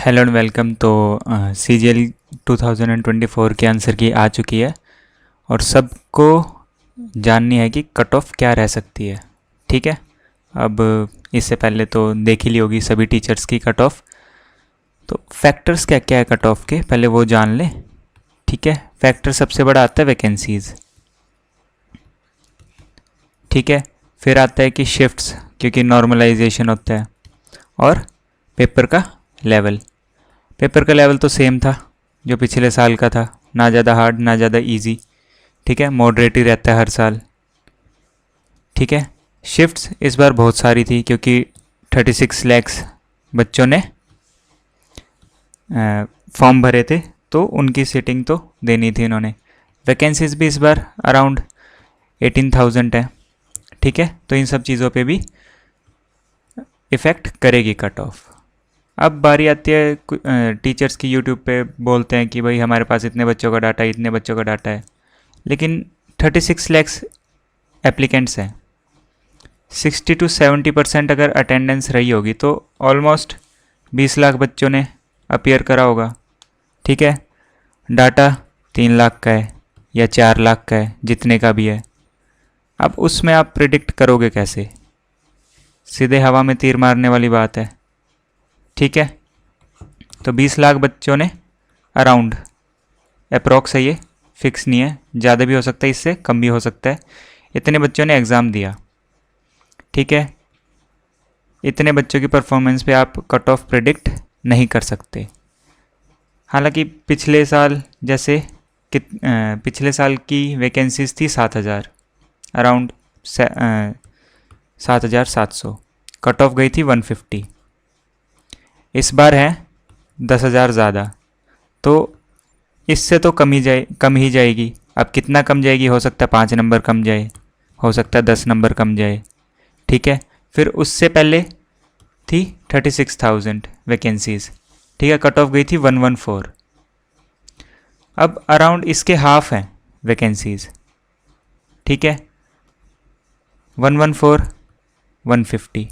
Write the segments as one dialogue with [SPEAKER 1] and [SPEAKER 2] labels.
[SPEAKER 1] Hello and welcome. तो CGL 2024 के answer की आ चुकी है और सबको जाननी है कि कट ऑफ क्या रह सकती है। ठीक है, अब इससे पहले तो देख ही ली होगी सभी टीचर्स की कट ऑफ। तो फैक्टर्स क्या क्या है कट ऑफ के, पहले वो जान लें। ठीक है, फैक्टर सबसे बड़ा आता है वैकेंसीज़। ठीक है, फिर आता है कि शिफ्ट्स, क्योंकि नॉर्मलाइजेशन होता है, और पेपर का लेवल। पेपर का लेवल तो सेम था जो पिछले साल का था, ना ज़्यादा हार्ड ना ज़्यादा इजी। ठीक है, मॉडरेट ही रहता है हर साल। ठीक है, शिफ्ट्स इस बार बहुत सारी थी क्योंकि 36 लैक्स बच्चों ने फॉर्म भरे थे, तो उनकी सीटिंग तो देनी थी इन्होंने। वैकेंसीज भी इस बार अराउंड 18,000 है। ठीक है, तो इन सब चीज़ों पे भी इफ़ेक्ट करेगी कट ऑफ। अब बारी आती है टीचर्स की, यूट्यूब पे बोलते हैं कि भाई हमारे पास इतने बच्चों का डाटा है, इतने बच्चों का डाटा है, लेकिन 36 लैक्स एप्लीकेंट्स हैं। 60 to 70% अगर अटेंडेंस रही होगी तो ऑलमोस्ट 20 लाख बच्चों ने अपीयर करा होगा। ठीक है, डाटा 3 लाख का है या 4 लाख का है, जितने का भी है। अब उसमें आप प्रिडिक्ट करोगे कैसे? सीधे हवा में तीर मारने वाली बात है। ठीक है, तो 20 लाख बच्चों ने अराउंड, अप्रॉक्स है ये, फिक्स नहीं है, ज़्यादा भी हो सकता है, इससे कम भी हो सकता है। इतने बच्चों ने एग्ज़ाम दिया। ठीक है, इतने बच्चों की परफॉर्मेंस पे आप कट ऑफ प्रिडिक्ट नहीं कर सकते। हालांकि पिछले साल जैसे पिछले साल की वैकेंसीज थी 7,000, अराउंड 7,700, कट ऑफ गई थी 150। इस बार है 10,000 ज़्यादा, तो इससे तो कम ही जाएगी। अब कितना कम जाएगी? हो सकता है 5 नंबर कम जाए, हो सकता है 10 नंबर कम जाए। ठीक है, फिर उससे पहले थी 36,000 वैकेंसीज़। ठीक है, कट ऑफ गई थी 114। अब अराउंड इसके हाफ हैं वैकेंसीज़। ठीक है, 114, 150,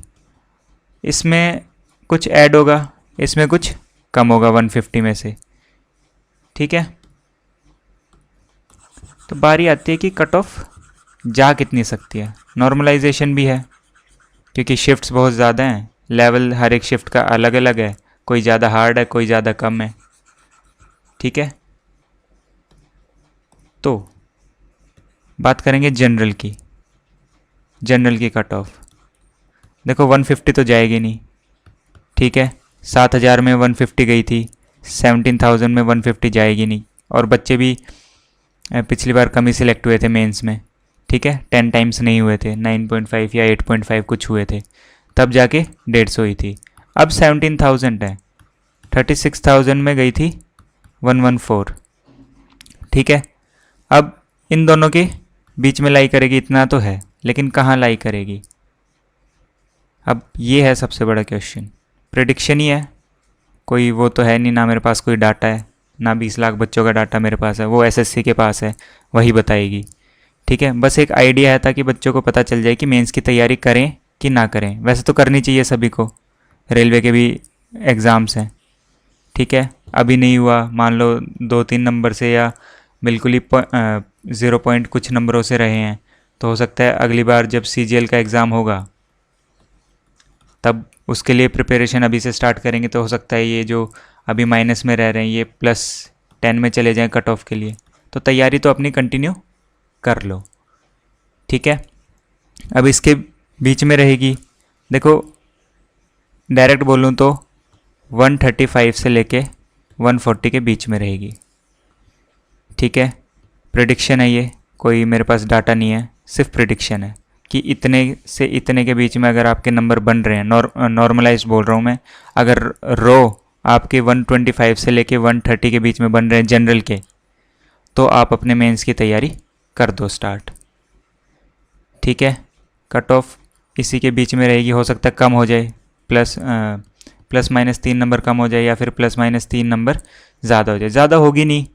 [SPEAKER 1] इसमें कुछ ऐड होगा, इसमें कुछ कम होगा 150 में से। ठीक है, तो बारी आती है कि कट ऑफ जा कितनी सकती है। नॉर्मलाइजेशन भी है क्योंकि शिफ्ट्स बहुत ज़्यादा हैं, लेवल हर एक शिफ्ट का अलग अलग है, कोई ज़्यादा हार्ड है, कोई ज़्यादा कम है। ठीक है, तो बात करेंगे जनरल की। जनरल की कट ऑफ देखो, 150 तो जाएगी नहीं। ठीक है, 7,000 में 150 गई थी, 17,000 में 150 जाएगी नहीं। और बच्चे भी पिछली बार कम ही सिलेक्ट हुए थे मेंस में। ठीक है, 10 टाइम्स नहीं हुए थे, 9.5 या 8.5 कुछ हुए थे, तब जाके 150 हुई थी। अब 17,000 है, 36,000 में गई थी 114। ठीक है, अब इन दोनों के बीच में लाई करेगी, इतना तो है, लेकिन कहाँ लाई करेगी? अब ये है सबसे बड़ा क्वेश्चन। प्रेडिक्शन ही है, कोई वो तो है नहीं, ना मेरे पास कोई डाटा है, ना 20 लाख बच्चों का डाटा मेरे पास है, वो एसएससी के पास है, वही बताएगी। ठीक है, बस एक आइडिया है ताकि बच्चों को पता चल जाए कि मेंस की तैयारी करें कि ना करें। वैसे तो करनी चाहिए सभी को, रेलवे के भी एग्ज़ाम्स हैं। ठीक है, अभी नहीं हुआ, मान लो 2-3 नंबर से या बिल्कुल ही 0 पॉइंट कुछ नंबरों से रहे हैं, तो हो सकता है अगली बार जब CGL का एग्ज़ाम होगा तब उसके लिए प्रिपरेशन अभी से स्टार्ट करेंगे, तो हो सकता है ये जो अभी माइनस में रह रहे हैं ये +10 में चले जाएं कट ऑफ के लिए। तो तैयारी तो अपनी कंटिन्यू कर लो। ठीक है, अब इसके बीच में रहेगी, देखो डायरेक्ट बोलूँ तो 135 से लेके 140 के बीच में रहेगी। ठीक है, प्रेडिक्शन है ये, कोई मेरे पास डाटा नहीं है, सिर्फ प्रेडिक्शन है कि इतने से इतने के बीच में अगर आपके नंबर बन रहे हैं, नॉर्मलाइज बोल रहा हूँ मैं, अगर रो आपके 125 से लेके 130 के बीच में बन रहे हैं जनरल के, तो आप अपने मेंस की तैयारी कर दो स्टार्ट। ठीक है, कट ऑफ इसी के बीच में रहेगी, हो सकता है कम हो जाए, ±3 नंबर कम हो जाए, या फिर ±3 नंबर ज़्यादा हो जाए। ज़्यादा होगी नहीं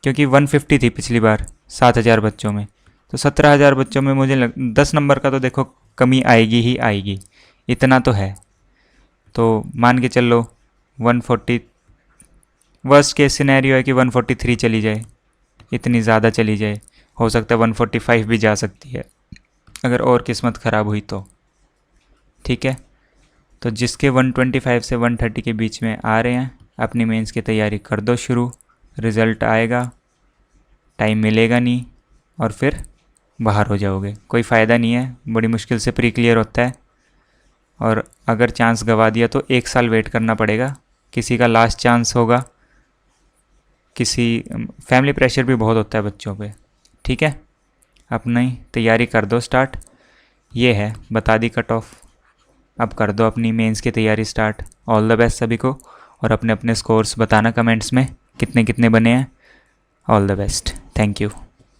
[SPEAKER 1] क्योंकि 150 थी पिछली बार 7,000 बच्चों में, तो 17,000 बच्चों में मुझे 10 नंबर का तो देखो कमी आएगी ही आएगी, इतना तो है। तो मान के चल लो 140, वर्स्ट केस सिनेरियो है कि 143 चली जाए, इतनी ज़्यादा चली जाए, हो सकता है 145 भी जा सकती है अगर और किस्मत ख़राब हुई तो। ठीक है, तो जिसके 125 से 130 के बीच में आ रहे हैं अपनी मेंस की तैयारी कर दो शुरू, रिज़ल्ट आएगा, टाइम मिलेगा नहीं और फिर बाहर हो जाओगे, कोई फ़ायदा नहीं है, बड़ी मुश्किल से प्री क्लियर होता है। और अगर चांस गवा दिया तो 1 साल वेट करना पड़ेगा, किसी का लास्ट चांस होगा, किसी फैमिली प्रेशर भी बहुत होता है बच्चों पे। ठीक है, अपनी तैयारी कर दो स्टार्ट, ये है बता दी कट ऑफ, अब कर दो अपनी मेंस की तैयारी स्टार्ट। ऑल द बेस्ट सभी को, और अपने अपने स्कोर्स बताना कमेंट्स में कितने कितने बने हैं। All the best, thank you.